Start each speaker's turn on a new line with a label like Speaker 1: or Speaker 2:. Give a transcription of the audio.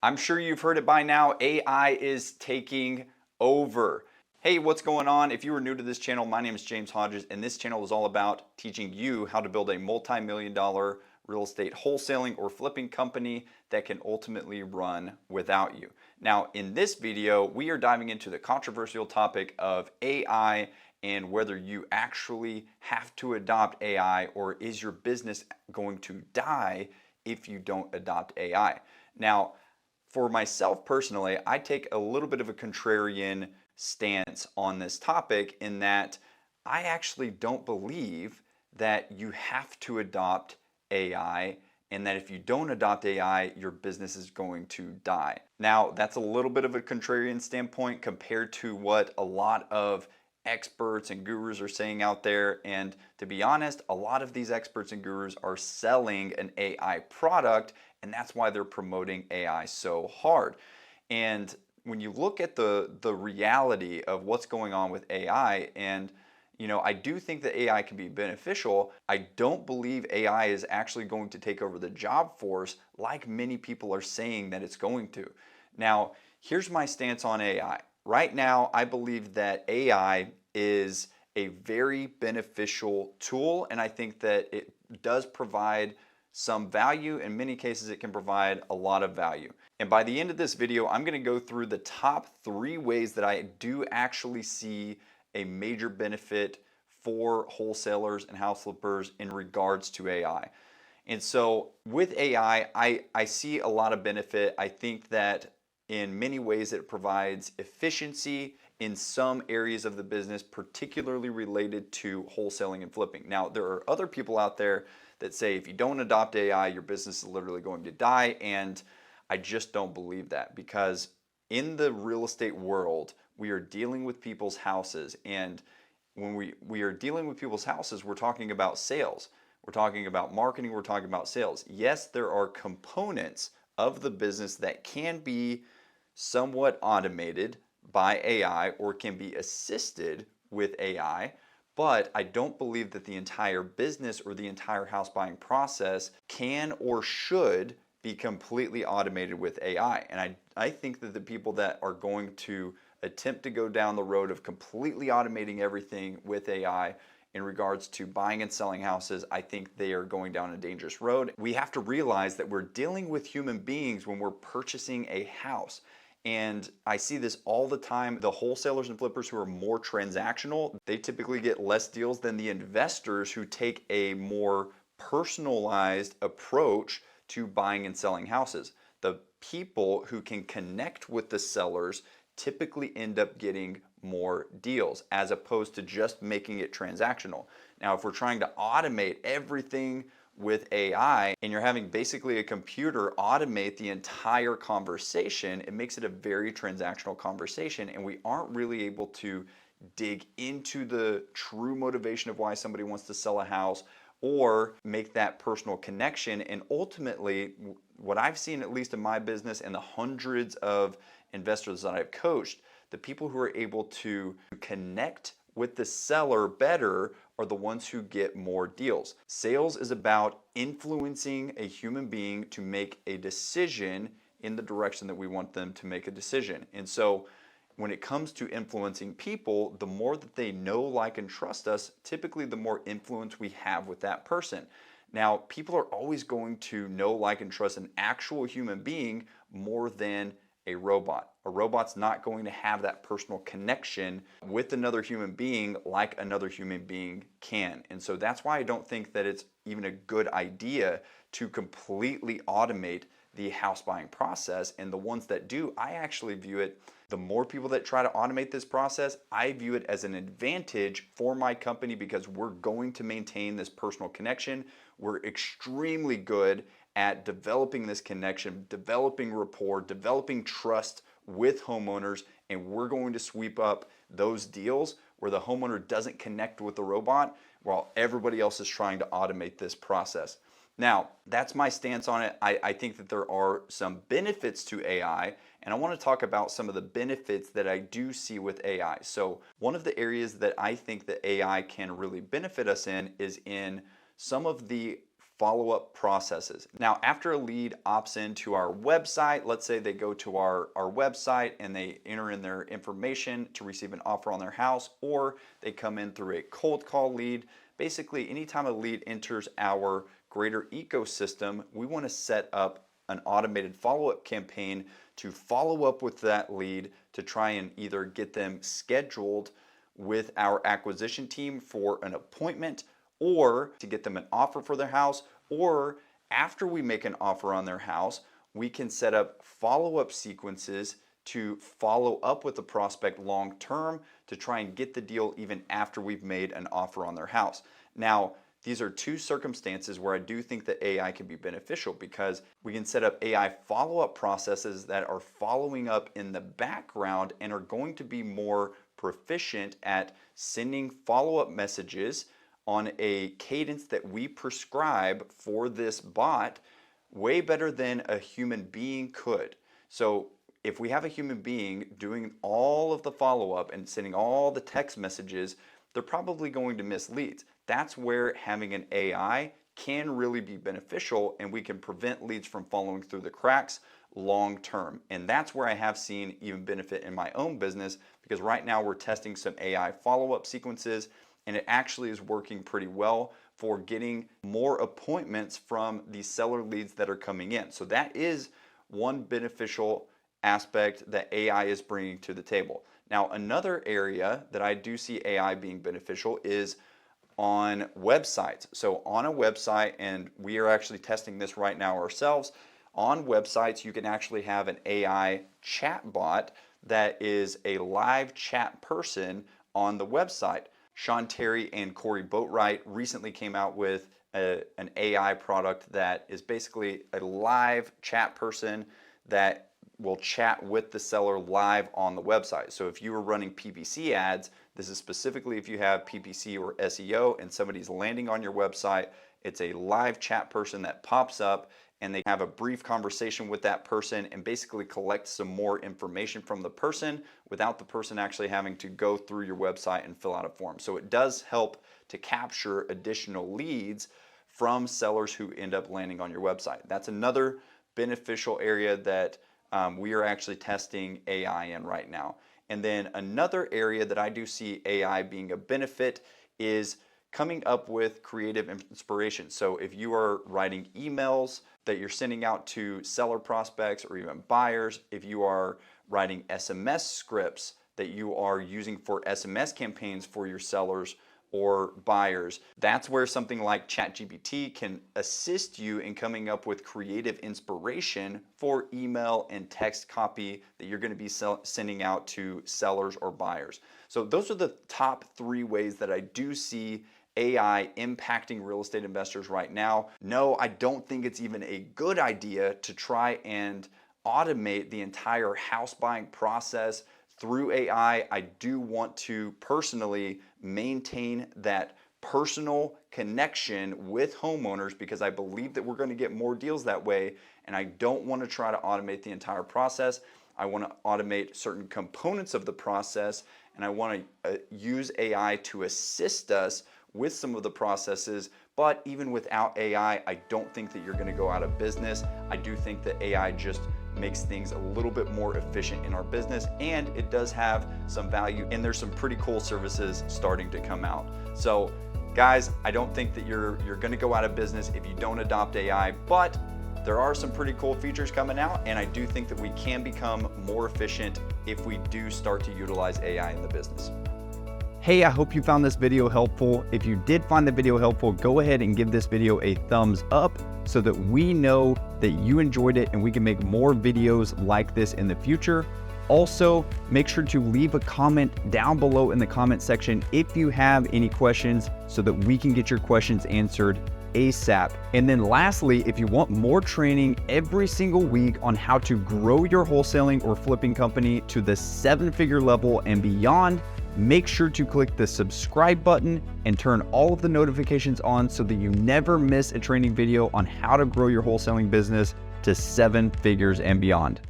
Speaker 1: I'm sure you've heard it by now, AI is taking over. Hey, what's going on? If you are new to this channel, my name is James Hodges, and this channel is all about teaching you how to build a multi-million dollar real estate wholesaling or flipping company that can ultimately run without you. Now, in this video, we are diving into the controversial topic of AI and whether you actually have to adopt AI, or is your business going to die if you don't adopt AI. Now, for myself personally, I take a little bit of a contrarian stance on this topic in that I actually don't believe that you have to adopt AI, and that if you don't adopt AI, your business is going to die. Now, that's a little bit of a contrarian standpoint compared to what a lot of experts and gurus are saying out there. And to be honest, a lot of these experts and gurus are selling an AI product, and that's why they're promoting AI so hard. And when you look at the reality of what's going on with AI, and I do think that AI can be beneficial. I don't believe AI is actually going to take over the job force like many people are saying that it's going to. Now, here's my stance on AI. Right now, I believe that AI is a very beneficial tool, and I think that it does provide some value. In many cases, it can provide a lot of value. And by the end of this video, I'm going to go through the top 3 ways that I do actually see a major benefit for wholesalers and house flippers in regards to AI. And so with AI, I see a lot of benefit. I think that in many ways it provides efficiency in some areas of the business, particularly related to wholesaling and flipping. Now, there are other people out there that say if you don't adopt AI, your business is literally going to die. And I just don't believe that, because in the real estate world, we are dealing with people's houses. And when we are dealing with people's houses, we're talking about sales. We're talking about marketing. We're talking about sales. Yes, there are components of the business that can be somewhat automated by AI or can be assisted with AI, but I don't believe that the entire business or the entire house buying process can or should be completely automated with AI. And I think that the people that are going to attempt to go down the road of completely automating everything with AI in regards to buying and selling houses, I think they are going down a dangerous road. We have to realize that we're dealing with human beings when we're purchasing a house. And I see this all the time. The wholesalers and flippers who are more transactional, they typically get less deals than the investors who take a more personalized approach to buying and selling houses. The people who can connect with the sellers typically end up getting more deals as opposed to just making it transactional. Now, if we're trying to automate everything with AI and you're having basically a computer automate the entire conversation, it makes it a very transactional conversation, and we aren't really able to dig into the true motivation of why somebody wants to sell a house or make that personal connection. And ultimately, what I've seen, at least in my business and the hundreds of investors that I've coached, the people who are able to connect with the seller better are the ones who get more deals. Sales is about influencing a human being to make a decision in the direction that we want them to make a decision. And so when it comes to influencing people, the more that they know, like, and trust us, typically the more influence we have with that person. Now, people are always going to know, like, and trust an actual human being more than a robot. A robot's not going to have that personal connection with another human being like another human being can. And so that's why I don't think that it's even a good idea to completely automate the house buying process. And the ones that do, I actually view it, the more people that try to automate this process, I view it as an advantage for my company, because we're going to maintain this personal connection. We're extremely good at developing this connection, developing rapport, developing trust with homeowners, and we're going to sweep up those deals where the homeowner doesn't connect with the robot while everybody else is trying to automate this process. Now, that's my stance on it. I think that there are some benefits to AI, and I want to talk about some of the benefits that I do see with AI. So one of the areas that I think that AI can really benefit us in is in some of the follow-up processes. Now, after a lead opts into our website, let's say they go to our website and they enter in their information to receive an offer on their house, or they come in through a cold call lead. Basically, anytime a lead enters our greater ecosystem, we want to set up an automated follow-up campaign to follow up with that lead to try and either get them scheduled with our acquisition team for an appointment, or to get them an offer for their house, or after we make an offer on their house, we can set up follow-up sequences to follow up with the prospect long term to try and get the deal even after we've made an offer on their house. Now, these are two circumstances where I do think that AI can be beneficial, because we can set up AI follow-up processes that are following up in the background and are going to be more proficient at sending follow-up messages on a cadence that we prescribe for this bot way better than a human being could. So if we have a human being doing all of the follow-up and sending all the text messages, they're probably going to miss leads. That's where having an AI can really be beneficial, and we can prevent leads from falling through the cracks long term. And that's where I have seen even benefit in my own business, because right now we're testing some AI follow-up sequences, and it actually is working pretty well for getting more appointments from the seller leads that are coming in. So that is one beneficial aspect that AI is bringing to the table. Now, another area that I do see AI being beneficial is on websites. So on a website, and we are actually testing this right now ourselves, on websites you can actually have an AI chat bot that is a live chat person on the website. Sean Terry and Corey Boatwright recently came out with an AI product that is basically a live chat person that will chat with the seller live on the website. So if you were running PPC ads, this is specifically if you have PPC or SEO and somebody's landing on your website, it's a live chat person that pops up, and they have a brief conversation with that person and basically collect some more information from the person without the person actually having to go through your website and fill out a form. So it does help to capture additional leads from sellers who end up landing on your website. That's another beneficial area that we are actually testing AI in right now. And then another area that I do see AI being a benefit is coming up with creative inspiration. So if you are writing emails that you're sending out to seller prospects or even buyers, if you are writing SMS scripts that you are using for SMS campaigns for your sellers or buyers, that's where something like ChatGPT can assist you in coming up with creative inspiration for email and text copy that you're going to be sending out to sellers or buyers. So those are the top 3 ways that I do see AI impacting real estate investors right now. No, I don't think it's even a good idea to try and automate the entire house buying process through AI. I do want to personally maintain that personal connection with homeowners, because I believe that we're going to get more deals that way, and I don't want to try to automate the entire process. I want to automate certain components of the process, and I want to use AI to assist us with some of the processes. But even without AI, I don't think that you're going to go out of business. I do think that AI just makes things a little bit more efficient in our business, and it does have some value, and there's some pretty cool services starting to come out. So guys, I don't think that you're going to go out of business if you don't adopt AI, but there are some pretty cool features coming out, and I do think that we can become more efficient if we do start to utilize AI in the business. Hey, I hope you found this video helpful. If you did find the video helpful, go ahead and give this video a thumbs up so that we know that you enjoyed it and we can make more videos like this in the future. Also, make sure to leave a comment down below in the comment section if you have any questions so that we can get your questions answered ASAP. And then lastly, if you want more training every single week on how to grow your wholesaling or flipping company to the 7-figure level and beyond, make sure to click the subscribe button and turn all of the notifications on so that you never miss a training video on how to grow your wholesaling business to 7 figures and beyond.